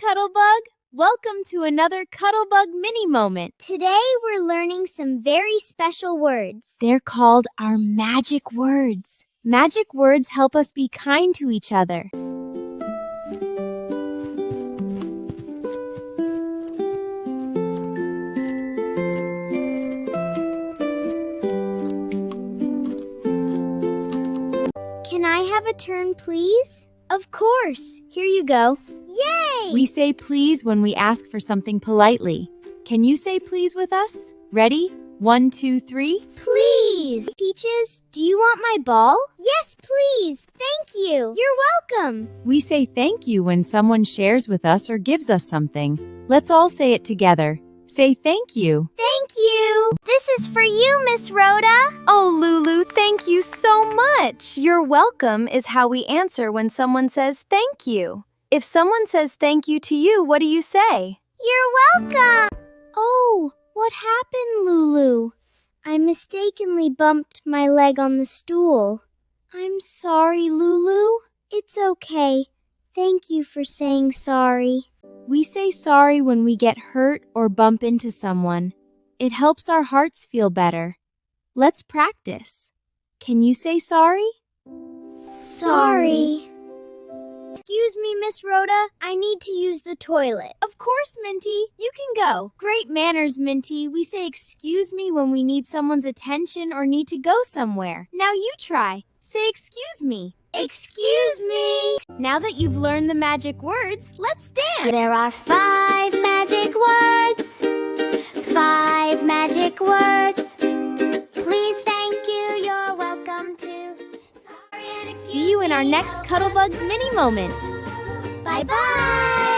Cuddlebug! Welcome to another Cuddlebug mini moment. Today we're learning some very special words. They're called our magic words. Magic words help us be kind to each other. Can I have a turn, please? Of course. Here you go. Yay! We say please when we ask for something politely. Can you say please with us? Ready? 1, 2, 3. Please! Peaches, do you want my ball? Yes, please. Thank you. You're welcome. We say thank you when someone shares with us or gives us something. Let's all say it together. Say thank you. Thank you. This is for you, Miss Rhoda. Oh, Lulu, thank you so much. You're welcome is how we answer when someone says thank you. If someone says thank you to you, what do you say? You're welcome. Oh, what happened, Lulu? I mistakenly bumped my leg on the stool. I'm sorry, Lulu. It's okay. Thank you for saying sorry. We say sorry when we get hurt or bump into someone. It helps our hearts feel better. Let's practice. Can you say sorry? Sorry. Excuse me, Miss Rhoda. I need to use the toilet. Of course, Minty. You can go. Great manners, Minty. We say excuse me when we need someone's attention or need to go somewhere. Now you try. Say excuse me. Excuse me. Now that you've learned the magic words, let's dance. There are 5 magic words. 5 magic words. Please, thank you. You're welcome to. Sorry and excuse See you in our me. next Cuddlebugs mini moment. Bye-bye.